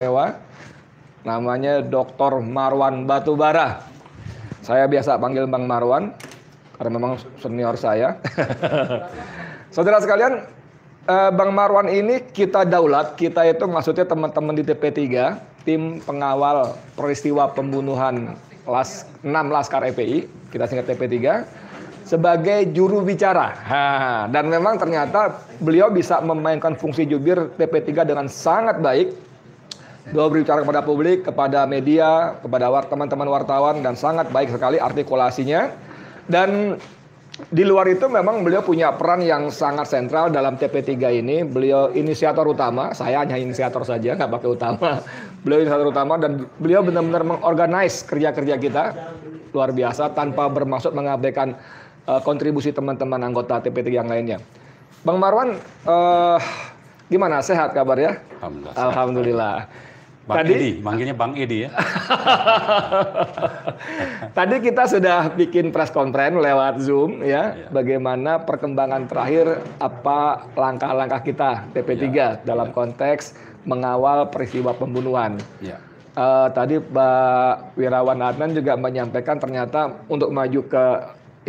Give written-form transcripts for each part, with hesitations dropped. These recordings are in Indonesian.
Dewa, namanya Dr. Marwan Batubara. Saya biasa panggil Bang Marwan karena memang senior saya. Saudara sekalian, Bang Marwan ini kita daulat, kita itu maksudnya teman-teman di TP3, tim pengawal peristiwa pembunuhan 6 Laskar FPI, kita singkat TP3, sebagai juru bicara. Dan memang ternyata beliau bisa memainkan fungsi jubir TP3 dengan sangat baik. Beliau berbicara kepada publik, kepada media, kepada teman-teman wartawan, dan sangat baik sekali artikulasinya. Dan di luar itu memang beliau punya peran yang sangat sentral dalam TP3 ini. Beliau inisiator utama, saya hanya inisiator saja, nggak pakai utama. Beliau inisiator utama dan beliau benar-benar mengorganize kerja-kerja kita luar biasa tanpa bermaksud mengabaikan kontribusi teman-teman anggota TP3 yang lainnya. Bang Marwan, gimana? Sehat kabar ya? Alhamdulillah. Alhamdulillah. Bang Edi, manggilnya Bang Edi ya. Tadi kita sudah bikin press conference lewat Zoom ya. Bagaimana perkembangan terakhir, apa langkah-langkah kita TP3 dalam konteks mengawal peristiwa pembunuhan. Tadi Pak Wirawan Adnan juga menyampaikan ternyata untuk maju ke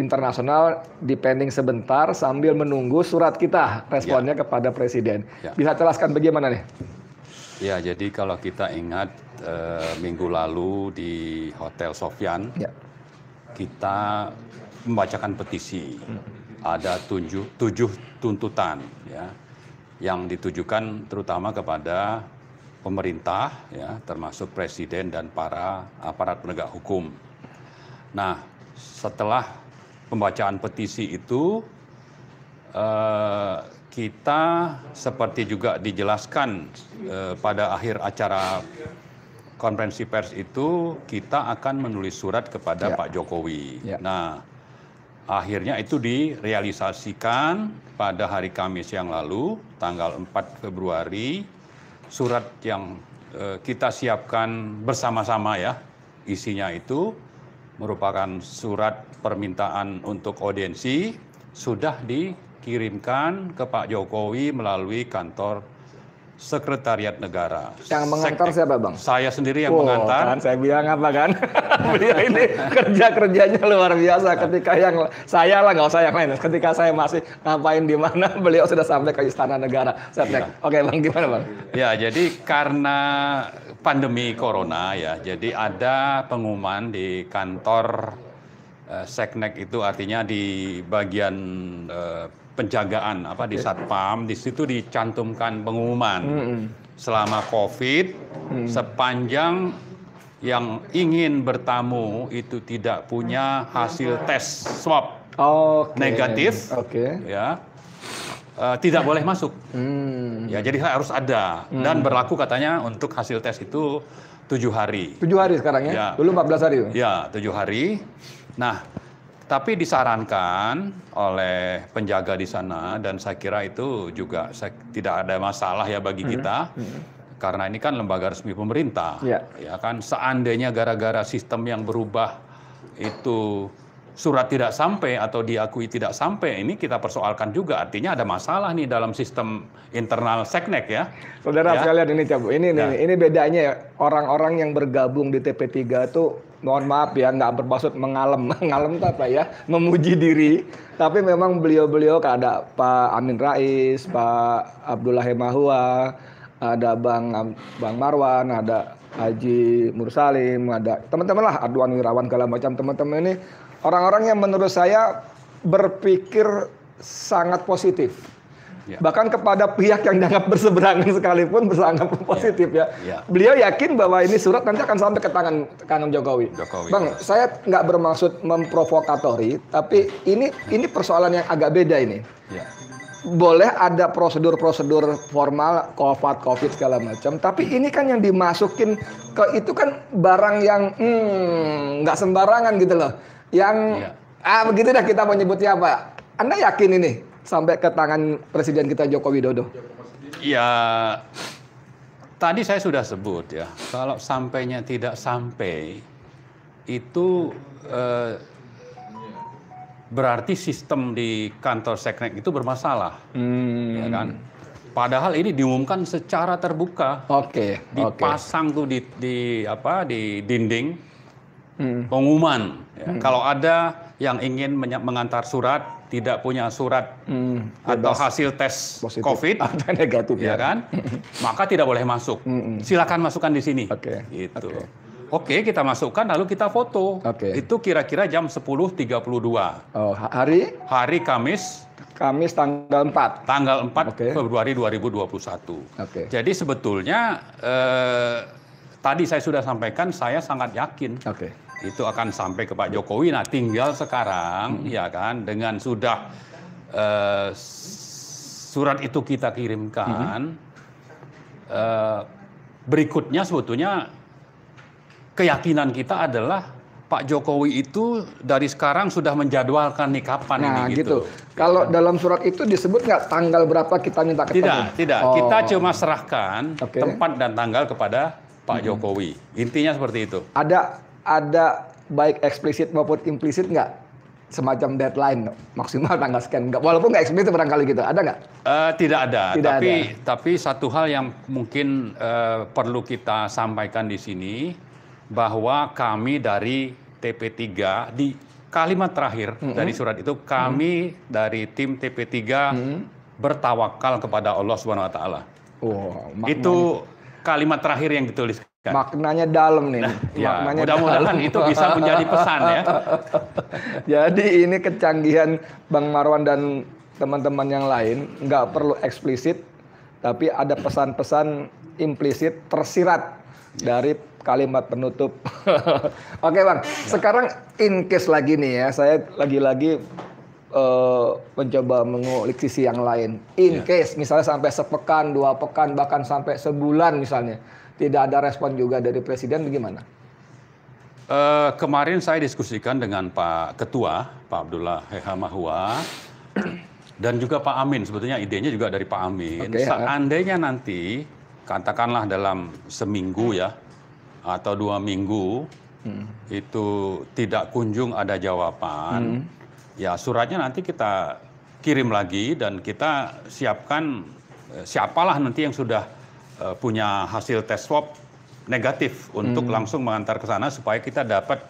internasional dipending sebentar sambil menunggu surat kita responnya kepada Presiden. Bisa jelaskan bagaimana nih? Ya, jadi kalau kita ingat minggu lalu di Hotel Sofyan, kita membacakan petisi. Ada 7 tuntutan ya, yang ditujukan terutama kepada pemerintah, ya, termasuk Presiden dan para aparat penegak hukum. Nah, setelah pembacaan petisi itu, kita seperti juga dijelaskan pada akhir acara konferensi pers itu, kita akan menulis surat kepada Pak Jokowi. Nah, akhirnya itu direalisasikan pada hari Kamis yang lalu, tanggal 4 Februari, surat yang kita siapkan bersama-sama ya, isinya itu merupakan surat permintaan untuk audiensi, sudah dikirimkan ke Pak Jokowi melalui kantor Sekretariat Negara. Yang mengantar siapa, Bang? Saya sendiri yang mengantar. Kan saya bilang apa kan? Beliau ini kerjanya luar biasa. Ketika yang saya lah, nggak usah yang lain. Ketika saya masih ngapain di mana, beliau sudah sampai ke Istana Negara. Oke, Bang, gimana, Bang? Ya, jadi karena pandemi Corona ya, jadi ada pengumuman di kantor Seknek, itu artinya di bagian penjagaan di Satpam, di situ dicantumkan pengumuman selama COVID, sepanjang yang ingin bertamu itu tidak punya hasil tes swab negatif, ya, tidak boleh masuk. Ya, jadi harus ada dan berlaku katanya untuk hasil tes itu 7 hari. 7 hari sekarang ya? Dulu 14 hari. Ya, 7 hari. Nah, tapi disarankan oleh penjaga di sana, dan saya kira itu juga tidak ada masalah ya bagi kita, karena ini kan lembaga resmi pemerintah. Ya kan, seandainya gara-gara sistem yang berubah itu surat tidak sampai atau diakui tidak sampai, ini kita persoalkan juga, artinya ada masalah nih dalam sistem internal Seknek ya. Saudara sekalian, ini bedanya ya, orang-orang yang bergabung di TP3 itu, mohon maaf ya, nggak bermaksud mengalem itu apa ya, memuji diri, tapi memang beliau ada Pak Amin Rais, Pak Abdullah Hemahua, ada Bang Marwan, ada Haji Mursalim, ada teman-teman lah, Adwan Wirawan, segala macam teman-teman ini. Orang-orang yang menurut saya berpikir sangat positif. Bahkan kepada pihak yang dianggap berseberangan sekalipun bersangat positif ya. Beliau yakin bahwa ini surat nanti akan sampai ke tangan Jokowi. Bang, saya nggak bermaksud memprovokatori, tapi ini persoalan yang agak beda ini. Boleh ada prosedur-prosedur formal, COVID segala macam, tapi ini kan yang dimasukin ke itu kan barang yang nggak sembarangan gitu loh. Yang begitu dah kita menyebutnya apa? Anda yakin ini sampai ke tangan Presiden kita Joko Widodo? Ya, tadi saya sudah sebut ya, kalau sampainya tidak sampai itu berarti sistem di kantor Seknek itu bermasalah, ya kan? Padahal ini diumumkan secara terbuka. Oke. Dipasang tuh di dinding pengumuman. Ya. Kalau ada yang ingin mengantar surat, tidak punya surat atau hasil tes positif, COVID, atau negatif ya kan, maka tidak boleh masuk. Silakan masukkan di sini. Gitu. Oke, kita masukkan lalu kita foto. Itu kira-kira jam 10.32. Oh, hari? Hari Kamis tanggal 4. Tanggal 4 Februari 2021. Jadi sebetulnya tadi saya sudah sampaikan, saya sangat yakin itu akan sampai ke Pak Jokowi. Nah, tinggal sekarang ya kan, dengan sudah surat itu kita kirimkan, berikutnya sebetulnya keyakinan kita adalah Pak Jokowi itu dari sekarang sudah menjadwalkan nih kapan ini gitu. Kalau dalam surat itu disebut nggak tanggal berapa kita minta ketemu? Tidak. Kita cuma serahkan tempat dan tanggal kepada Pak Jokowi. Intinya seperti itu. Ada baik eksplisit maupun implisit nggak? Semacam deadline maksimal tanggal sekian. Walaupun nggak eksplisit barangkali gitu. Ada nggak? Tidak ada. Tapi satu hal yang mungkin perlu kita sampaikan di sini, bahwa kami dari TP3 di kalimat terakhir dari surat itu, kami dari tim TP3 bertawakal kepada Allah Subhanahu Wa Taala. Itu kalimat terakhir yang dituliskan. Maknanya dalam nih. Mudah-mudahan itu bisa menjadi pesan ya. Jadi ini kecanggihan Bang Marwan dan teman-teman yang lain, nggak perlu eksplisit, tapi ada pesan-pesan implisit tersirat dari kalimat penutup. Oke Bang, sekarang in case lagi nih ya, saya lagi-lagi mencoba mengulik sisi yang lain. In case misalnya sampai sepekan, 2 pekan, bahkan sampai sebulan misalnya, tidak ada respon juga dari Presiden, bagaimana? Kemarin saya diskusikan dengan Pak Ketua, Pak Abdullah Mahua, dan juga Pak Amin. Sebetulnya idenya juga dari Pak Amin. Seandainya nanti, katakanlah dalam seminggu ya, atau 2 minggu, itu tidak kunjung ada jawaban, ya suratnya nanti kita kirim lagi dan kita siapkan siapalah nanti yang sudah punya hasil tes swab negatif untuk langsung mengantar ke sana supaya kita dapat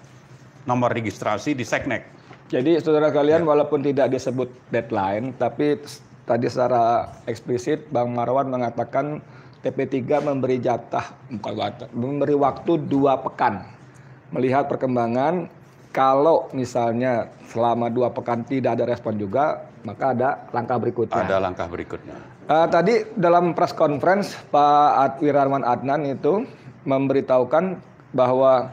nomor registrasi di Seknek. Jadi saudara kalian, walaupun tidak disebut deadline, tapi tadi secara eksplisit Bang Marwan mengatakan TP3 memberi memberi waktu 2 pekan melihat perkembangan. Kalau misalnya selama 2 pekan tidak ada respon juga, maka ada langkah berikutnya. Ada langkah berikutnya. Tadi dalam press conference Pak Wirawan Adnan itu memberitahukan bahwa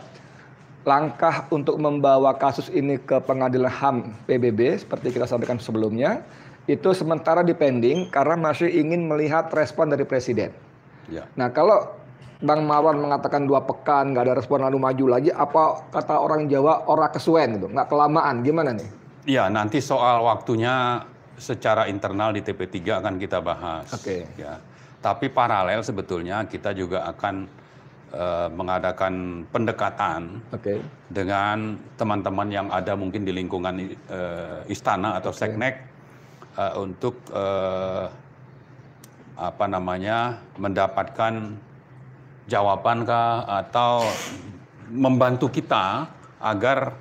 langkah untuk membawa kasus ini ke Pengadilan HAM PBB seperti kita sampaikan sebelumnya itu sementara dipending karena masih ingin melihat respon dari Presiden. Nah, kalau Bang Marwan mengatakan 2 pekan nggak ada respon lalu maju lagi, apa kata orang Jawa, ora kesuwen gitu, nggak kelamaan, gimana nih? Ya, nanti soal waktunya secara internal di TP3 akan kita bahas. Ya. Tapi paralel sebetulnya kita juga akan mengadakan pendekatan dengan teman-teman yang ada mungkin di lingkungan istana atau Seknek untuk mendapatkan jawabankah atau membantu kita agar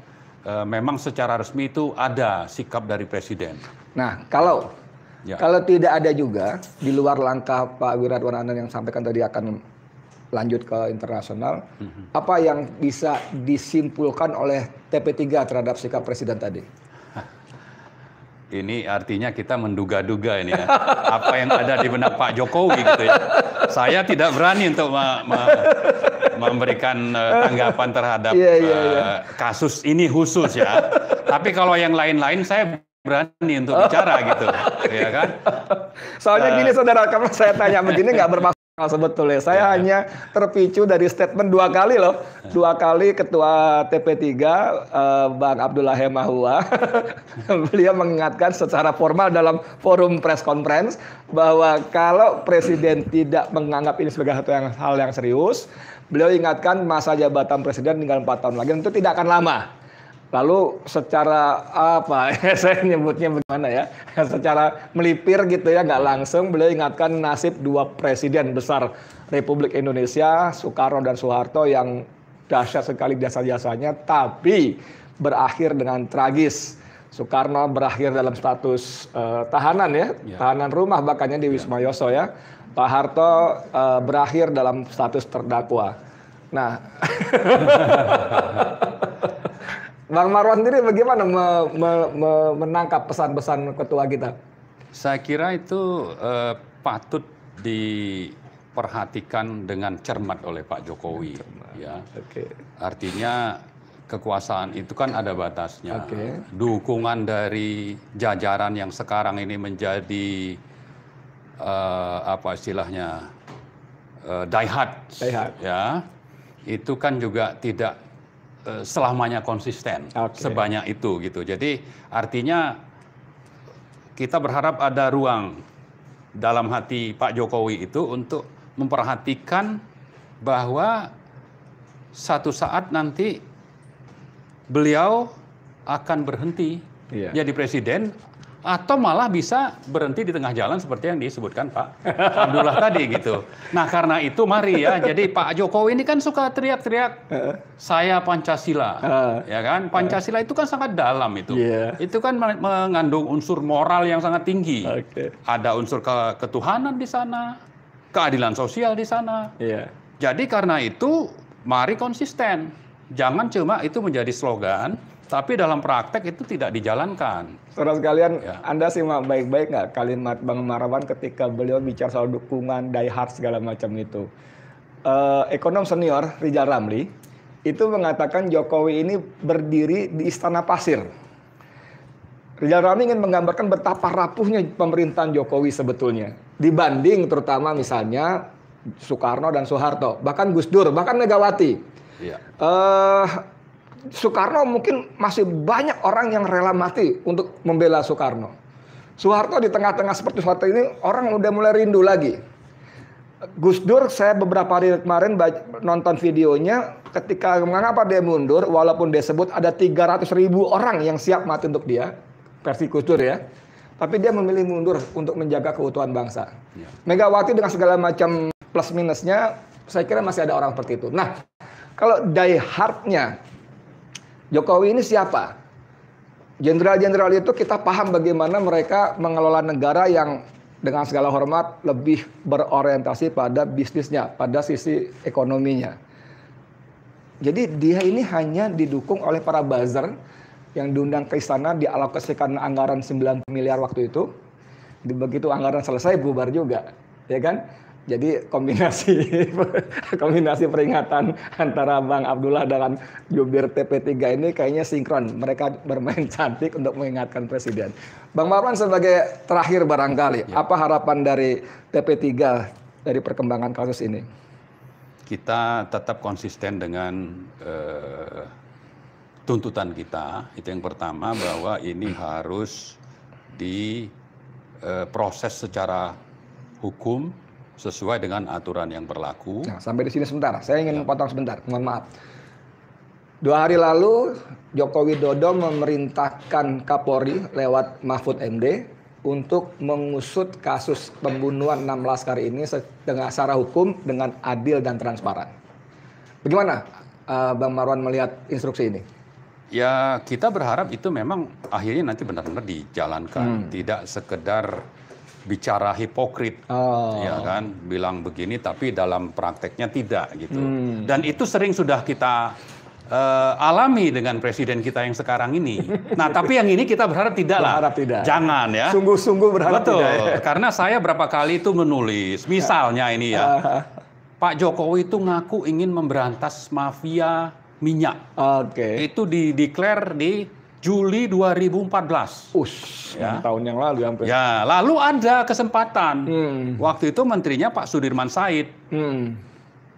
memang secara resmi itu ada sikap dari Presiden. Nah, kalau tidak ada juga di luar langkah Pak Wirawan Adnan yang sampaikan tadi akan lanjut ke internasional, apa yang bisa disimpulkan oleh TP3 terhadap sikap Presiden tadi? Ini artinya kita menduga-duga ini ya, apa yang ada di benak Pak Jokowi gitu ya. Saya tidak berani untuk memberikan tanggapan terhadap kasus ini khusus ya. Tapi kalau yang lain-lain saya berani untuk bicara gitu, ya kan? Soalnya gini saudara, kalau saya tanya begini nggak bermaksud sebetulnya. Saya hanya terpicu dari statement 2 kali loh. 2 kali Ketua TP3 Bang Abdullah Mahua beliau mengingatkan secara formal dalam forum press conference bahwa kalau Presiden tidak menganggap ini sebagai hal yang serius, beliau ingatkan masa jabatan Presiden tinggal 4 tahun lagi, itu tidak akan lama. Lalu secara apa saya nyebutnya bagaimana ya, secara melipir gitu ya, nggak langsung beliau ingatkan nasib dua presiden besar Republik Indonesia, Soekarno dan Soeharto, yang dahsyat sekali jasa-jasanya tapi berakhir dengan tragis. Soekarno berakhir dalam status tahanan ya, tahanan rumah bahkannya di Wisma Yoso ya. Pak Harto berakhir dalam status terdakwa. Nah, Bang Marwan sendiri bagaimana menangkap pesan-pesan ketua kita? Saya kira itu patut diperhatikan dengan cermat oleh Pak Jokowi. Ya. Artinya kekuasaan itu kan ada batasnya. Dukungan dari jajaran yang sekarang ini menjadi apa istilahnya die hard, ya, itu kan juga tidak selamanya konsisten sebanyak itu gitu. Jadi artinya kita berharap ada ruang dalam hati Pak Jokowi itu untuk memperhatikan bahwa satu saat nanti beliau akan berhenti jadi presiden, atau malah bisa berhenti di tengah jalan seperti yang disebutkan Pak Abdullah tadi gitu. Nah karena itu mari ya, jadi Pak Jokowi ini kan suka teriak-teriak saya Pancasila, ya kan? Pancasila itu kan sangat dalam itu. Itu kan mengandung unsur moral yang sangat tinggi. Ada unsur ketuhanan di sana, keadilan sosial di sana. Jadi karena itu mari konsisten. Jangan cuma itu menjadi slogan, tapi dalam praktek itu tidak dijalankan. Saudara sekalian, Anda simak baik-baik nggak kalimat Bang Marwan ketika beliau bicara soal dukungan, die hard segala macam itu. Ekonom senior Rizal Ramli itu mengatakan Jokowi ini berdiri di istana pasir. Rizal Ramli ingin menggambarkan betapa rapuhnya pemerintahan Jokowi sebetulnya. Dibanding terutama misalnya Soekarno dan Soeharto, bahkan Gus Dur, bahkan Megawati. Soekarno mungkin masih banyak orang yang rela mati untuk membela Soekarno. Soeharto di tengah-tengah seperti Soeharto ini orang udah mulai rindu lagi. Gus Dur, saya beberapa hari kemarin nonton videonya ketika mengapa dia mundur, walaupun dia sebut ada 300.000 orang yang siap mati untuk dia, versi Gus Dur ya. Tapi dia memilih mundur untuk menjaga keutuhan bangsa. Megawati dengan segala macam plus minusnya, saya kira masih ada orang seperti itu. Nah, kalau die hard-nya Jokowi ini siapa? Jenderal-jenderal itu kita paham bagaimana mereka mengelola negara yang dengan segala hormat lebih berorientasi pada bisnisnya, pada sisi ekonominya. Jadi dia ini hanya didukung oleh para buzzer yang diundang ke istana, dialokasikan anggaran 9 miliar waktu itu. Begitu anggaran selesai bubar juga, ya kan? Jadi kombinasi peringatan antara Bang Abdullah dengan jubir TP3 ini kayaknya sinkron. Mereka bermain cantik untuk mengingatkan presiden. Bang Marwan sebagai terakhir barangkali, apa harapan dari TP3 dari perkembangan kasus ini? Kita tetap konsisten dengan tuntutan kita. Itu yang pertama, bahwa ini harus diproses secara hukum sesuai dengan aturan yang berlaku. Nah, sampai di sini sebentar. Saya ingin potong sebentar. Mohon maaf. 2 hari lalu Joko Widodo memerintahkan Kapolri lewat Mahfud MD untuk mengusut kasus pembunuhan 6 laskar ini dengan secara hukum, dengan adil dan transparan. Bagaimana Bang Marwan melihat instruksi ini? Ya, kita berharap itu memang akhirnya nanti benar-benar dijalankan, tidak sekedar bicara hipokrit, ya kan, bilang begini tapi dalam prakteknya tidak gitu. Dan itu sering sudah kita alami dengan presiden kita yang sekarang ini. Nah, tapi yang ini kita berharap tidak lah. Berharap tidak. Jangan ya. Sungguh-sungguh berharap betul, tidak. Ya. Karena saya berapa kali itu menulis, misalnya ini ya, Pak Jokowi itu ngaku ingin memberantas mafia minyak. Itu dideklar di Juli 2014. Ya. Tahun yang lalu hampir. Ya, lalu ada kesempatan. Waktu itu menterinya Pak Sudirman Said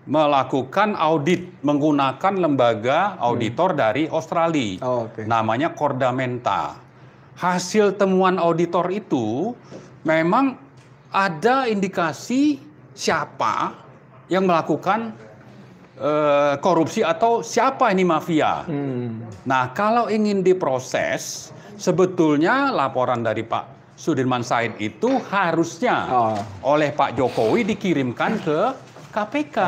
melakukan audit menggunakan lembaga auditor dari Australia. Namanya Kordamenta. Hasil temuan auditor itu memang ada indikasi siapa yang melakukan korupsi atau siapa ini mafia. Nah, kalau ingin diproses, sebetulnya laporan dari Pak Sudirman Said itu harusnya oleh Pak Jokowi dikirimkan ke KPK.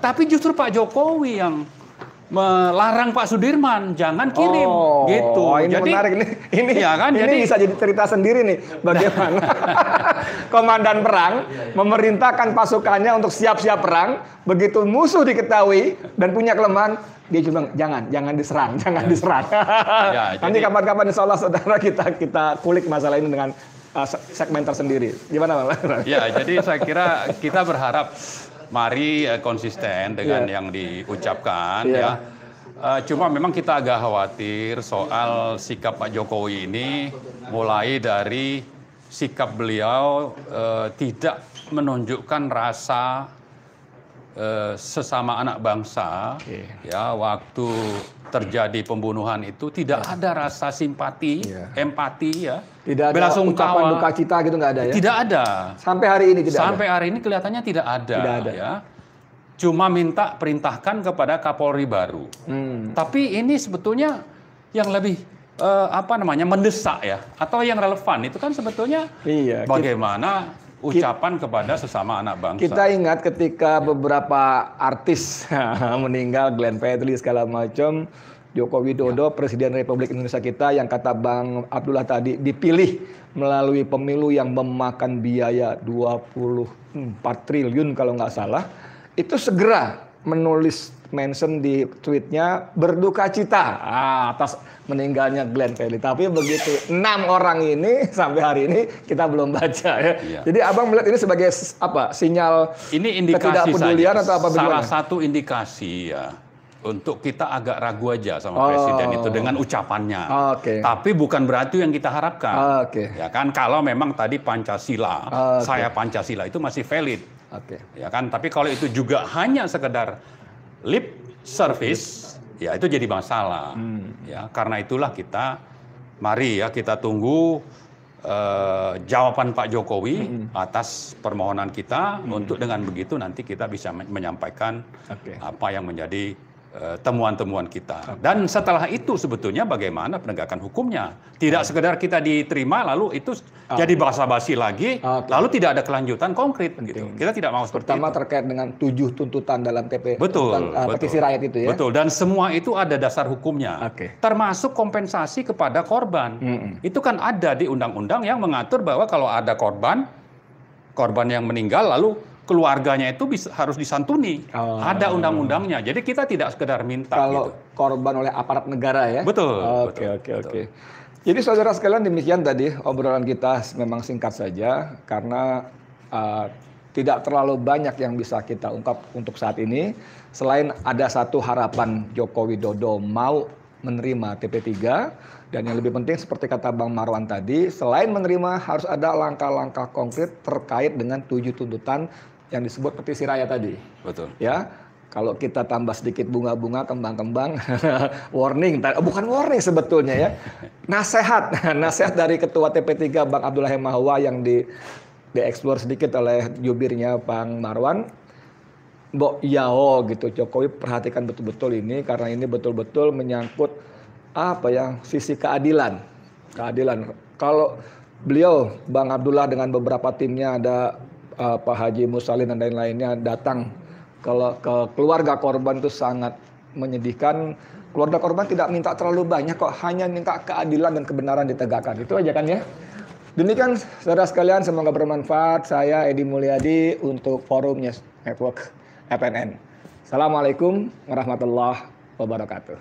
Tapi justru Pak Jokowi yang melarang Pak Sudirman jangan kirim gitu. Ini jadi menarik nih. Ini ya kan? Ini jadi bisa jadi cerita sendiri nih bagaimana komandan perang memerintahkan pasukannya untuk siap-siap perang, begitu musuh diketahui dan punya kelemahan, dia cuma jangan diserang. Nanti kapan-kapan insya Allah saudara kita kulik masalah ini dengan segmen tersendiri. Gimana Pak? Ya, jadi saya kira kita berharap mari konsisten dengan yang diucapkan ya. Cuma memang kita agak khawatir soal sikap Pak Jokowi ini, mulai dari sikap beliau tidak menunjukkan rasa sesama anak bangsa. Ya, waktu terjadi pembunuhan itu tidak ada rasa simpati, empati ya. Tidak ada ucapan duka cita gitu, nggak ada ya? Tidak ada. Sampai hari ini tidak ada? Sampai hari ini kelihatannya tidak ada. Tidak ada. Ya. Cuma minta perintahkan kepada Kapolri baru. Tapi ini sebetulnya yang lebih mendesak ya, atau yang relevan itu kan sebetulnya bagaimana ucapan kepada sesama anak bangsa. Kita ingat ketika beberapa artis meninggal, Glenn Fredly segala macam, Joko Widodo, Presiden Republik Indonesia kita, yang kata Bang Abdullah tadi, dipilih melalui pemilu yang memakan biaya 24 triliun kalau nggak salah, itu segera menulis mention di tweetnya berduka cita atas meninggalnya Glenn Fredly. Tapi begitu 6 orang ini sampai hari ini kita belum baca ya. Jadi Abang melihat ini sebagai apa? Sinyal ini indikasi ketidakpedulian atau apa? Salah satu indikasi ya. Untuk kita agak ragu aja sama presiden itu dengan ucapannya. Tapi bukan berarti yang kita harapkan. Ya kan, kalau memang tadi Pancasila, saya Pancasila itu masih valid. Ya kan, tapi kalau itu juga hanya sekedar lip service, ya itu jadi masalah. Ya, karena itulah mari kita tunggu jawaban Pak Jokowi atas permohonan kita. Untuk dengan begitu nanti kita bisa menyampaikan apa yang menjadi temuan-temuan kita. Dan setelah itu sebetulnya bagaimana penegakan hukumnya. Tidak sekedar kita diterima lalu itu jadi basa-basi lagi, lalu tidak ada kelanjutan konkret gitu. Kita tidak mau seperti Pertama itu. Terkait dengan 7 tuntutan dalam petisi rakyat itu ya. Betul, dan semua itu ada dasar hukumnya. Termasuk kompensasi kepada korban. Itu kan ada di undang-undang yang mengatur bahwa kalau ada korban yang meninggal lalu keluarganya itu harus disantuni. Ada undang-undangnya. Jadi kita tidak sekedar minta. Kalau korban oleh aparat negara ya. Betul. Oke. Jadi saudara sekalian, demikian tadi obrolan kita, memang singkat saja karena tidak terlalu banyak yang bisa kita ungkap untuk saat ini. Selain ada satu harapan Joko Widodo mau menerima TP3, dan yang lebih penting seperti kata Bang Marwan tadi, selain menerima harus ada langkah-langkah konkret terkait dengan 7 tuntutan yang disebut petisi rakyat tadi. Betul. Ya, kalau kita tambah sedikit bunga-bunga, kembang-kembang, warning, bukan warning sebetulnya ya, nasihat dari Ketua TP3 Bang Abdullah Hemahua yang dieksplor sedikit oleh jubirnya Bang Marwan. Mbok yao gitu, Jokowi perhatikan betul-betul ini karena ini betul-betul menyangkut sisi keadilan. Kalau beliau Bang Abdullah dengan beberapa timnya, ada Pak Haji Musalin dan lain-lainnya datang ke keluarga korban, itu sangat menyedihkan. Keluarga korban tidak minta terlalu banyak kok, hanya minta keadilan dan kebenaran ditegakkan. Itu aja kan ya. Demikian saudara sekalian, semoga bermanfaat. Saya Edi Mulyadi untuk Forum News Network FNN. Assalamualaikum warahmatullahi wabarakatuh.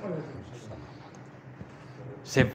Sip.